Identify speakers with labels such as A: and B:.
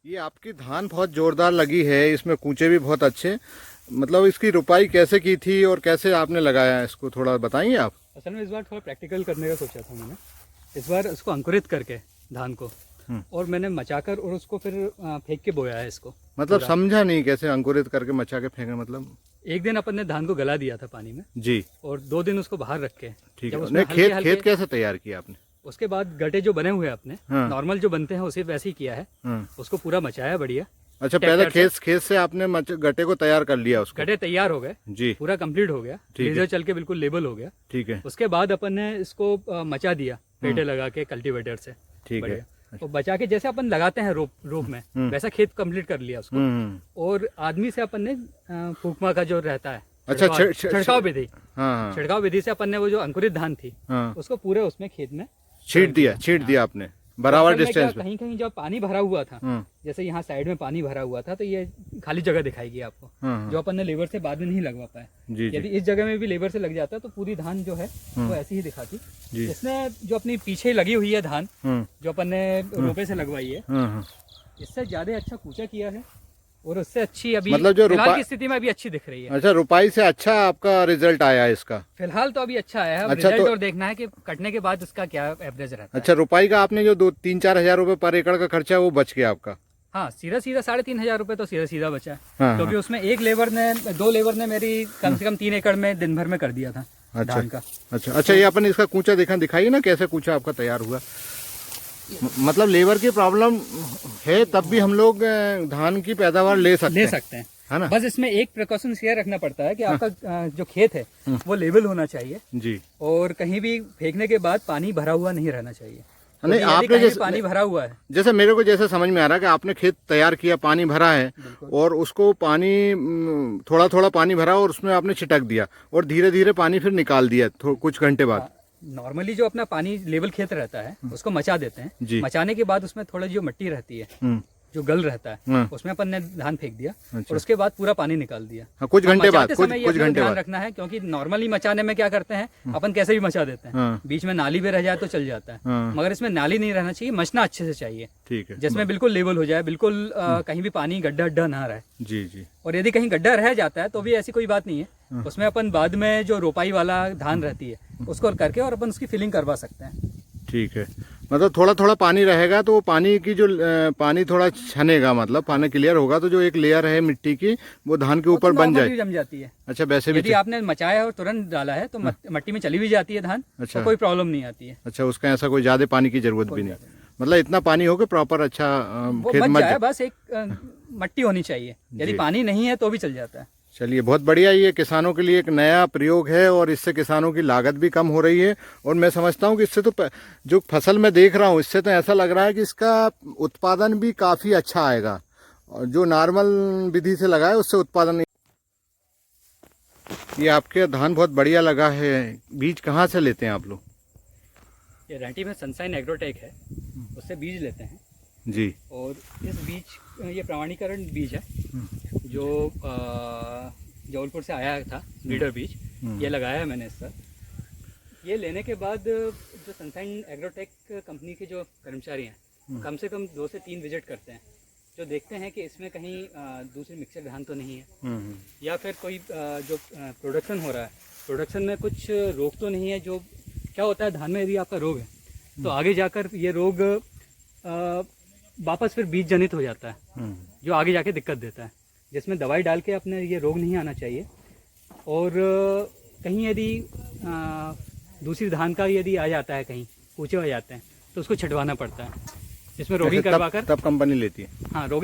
A: ये आपकी धान बहुत जोरदार लगी है, इसमें कूचे भी बहुत अच्छे। मतलब इसकी रुपाई कैसे की थी और कैसे आपने लगाया, इसको थोड़ा बताएंगे आप?
B: असल में इस बार थोड़ा प्रैक्टिकल करने का सोचा था मैंने। इस बार इसको अंकुरित करके धान को और मैंने मचाकर और उसको फिर फेंक के बोया है इसको।
A: मतलब समझा नहीं, कैसे अंकुरित करके मचा के फेंकना? मतलब
B: एक दिन अपन ने धान को गला दिया था पानी में
A: जी,
B: और 2 दिन उसको बाहर रख के।
A: ठीक है। खेत कैसे तैयार किया आपने?
B: उसके बाद गड्ढे जो बने हुए अपने नॉर्मल जो बनते हैं उसे वैसे ही किया है। उसको पूरा मचाया बढ़िया।
A: अच्छा, पहले खेत से आपने गड्ढे को तैयार कर लिया? उसको
B: गड्ढे तैयार हो गए जी, पूरा कंप्लीट हो गया, लेजर चल के बिल्कुल लेबल हो गया।
A: ठीक है।
B: उसके बाद अपन ने इसको मचा दिया पेटे लगा के कल्टीवेटर से।
A: ठीक है।
B: और बचा के जैसे अपन लगाते हैं रोप में वैसा खेत कंप्लीट कर लिया उसको। और आदमी से अपन ने फूकमा का जो रहता है,
A: अच्छा,
B: छिड़काव विधि,
A: हाँ,
B: छिड़काव विधि से अपन ने वो जो अंकुरित धान थी उसको पूरे उसमें खेत में
A: छीट दिया आपने बराबर डिस्टेंस पे।
B: कहीं कहीं जब पानी भरा हुआ था, जैसे यहाँ साइड में पानी भरा हुआ था, तो ये खाली जगह दिखाएगी आपको, जो अपन ने लेबर से बाद में नहीं लगवा पाए। यदि इस जगह में भी लेबर से लग जाता तो पूरी धान जो है वो ऐसी ही दिखाती। इसमें जो अपनी पीछे लगी हुई है धान, जो अपन ने रोपे से लगवाई है, इससे ज्यादा अच्छा कूचा किया है और उससे अच्छी अभी मतलब जो फिलहाल की स्थिति में अभी अच्छी दिख रही है।
A: अच्छा, रुपाई से अच्छा आपका रिजल्ट आया है इसका?
B: फिलहाल तो अभी अच्छा आया है। अच्छा, रिजल्ट और देखना है कि कटने के बाद इसका क्या एवरेज रहता है।
A: अच्छा, रुपाई का आपने जो 2-3-4 हजार रुपए पर एकड़ का खर्चा है वो बच गया आपका?
B: हाँ, सीधा 3,500 रुपए तो सीधा बचा है। क्योंकि उसमें 2 लेबर ने मेरी कम से कम 3 एकड़ में दिन भर में कर दिया था धान का।
A: अच्छा, ये अपन इसका कूचा दिखाइए ना, कैसे कूचा आपका तैयार हुआ। मतलब लेबर की प्रॉब्लम है तब भी हम लोग धान की पैदावार ले सकते हैं, है ना? बस
B: इसमें एक प्रिकॉशन शेयर रखना पड़ता है कि आपका जो खेत है वो लेवल होना चाहिए
A: जी,
B: और कहीं भी फेंकने के बाद पानी भरा हुआ नहीं रहना चाहिए।
A: नहीं, आपने जैसे
B: पानी भरा हुआ है,
A: जैसे मेरे को जैसे समझ में आ रहा है कि आपने खेत तैयार किया, पानी भरा है और उसको पानी थोड़ा थोड़ा पानी भरा और उसमें आपने छिटक दिया और धीरे धीरे पानी फिर निकाल दिया कुछ घंटे बाद।
B: नॉर्मली जो अपना पानी लेवल खेत रहता है उसको मचा देते हैं। मचाने के बाद उसमें थोड़ा जो मिट्टी रहती है, जो गल रहता है, उसमें अपन ने धान फेंक दिया। और उसके बाद पूरा पानी निकाल दिया।
A: कुछ घंटे बाद, कुछ घंटे
B: ध्यान रखना है, क्योंकि नॉर्मली मचाने में क्या करते हैं अपन, कैसे भी मचा देते हैं, बीच में नाली भी रह जाए तो चल जाता है, मगर इसमें नाली नहीं रहना चाहिए, मचना अच्छे से चाहिए।
A: ठीक है,
B: जिसमें बिल्कुल लेवल हो जाए, बिल्कुल कहीं भी पानी गड्ढा ना रहे।
A: जी जी।
B: और यदि कहीं गड्ढा रह जाता है तो भी ऐसी कोई बात नहीं है, उसमें अपन बाद में जो रोपाई वाला धान रहती है उसको करके और अपन उसकी फिलिंग करवा सकते हैं।
A: ठीक है, मतलब थोड़ा थोड़ा पानी रहेगा तो पानी की जो पानी थोड़ा छनेगा, मतलब पानी क्लियर होगा तो जो एक लेयर है मिट्टी की वो धान के ऊपर बन जाए,
B: जम जाती है।
A: अच्छा, वैसे भी
B: यदि आपने मचाया और तुरंत डाला है तो मिट्टी में चली भी जाती है धान। अच्छा, तो कोई प्रॉब्लम नहीं आती है।
A: अच्छा, उसका ऐसा कोई ज्यादा पानी की जरूरत भी नहीं, मतलब इतना पानी हो कि प्रॉपर अच्छा
B: खेत मच जाए, बस एक मिट्टी होनी चाहिए। यदि पानी नहीं है तो भी चल जाता है।
A: चलिए, बहुत बढ़िया। ये किसानों के लिए एक नया प्रयोग है और इससे किसानों की लागत भी कम हो रही है। और मैं समझता हूँ कि इससे तो जो फसल मैं देख रहा हूँ इससे तो ऐसा लग रहा है कि इसका उत्पादन भी काफ़ी अच्छा आएगा, और जो नॉर्मल विधि से लगा है उससे उत्पादन नहीं। ये आपके धान बहुत बढ़िया लगा है। बीज कहाँ से लेते हैं आप लोग?
B: ये रांटी में सनशाइन एग्रोटेक है, उससे बीज लेते हैं
A: जी।
B: और इस बीज, ये प्रमाणीकरण बीज है जो जबलपुर से आया था, ब्रीडर बीज। ये लगाया है मैंने इस साल। ये लेने के बाद जो सनशाइन एग्रोटेक कंपनी के जो कर्मचारी हैं कम से कम 2 से 3 विजिट करते हैं, जो देखते हैं कि इसमें कहीं दूसरी मिक्सर धान तो नहीं है, या फिर कोई जो प्रोडक्शन हो रहा है, प्रोडक्शन में कुछ रोग तो नहीं है। जो क्या होता है धान में, यदि आपका रोग है तो आगे जाकर ये रोग वापस फिर बीज जनित हो जाता है, जो आगे जाके दिक्कत देता है, जिसमें दवाई डाल के अपने ये रोग नहीं आना चाहिए। और कहीं यदि दूसरी धान का यदि आ जाता है, कहीं कूचे हो जाते हैं तो उसको छिटवाना पड़ता है, जिसमें रोगिंग करवा कर
A: तब कंपनी लेती है।
B: हाँ, रोगिंग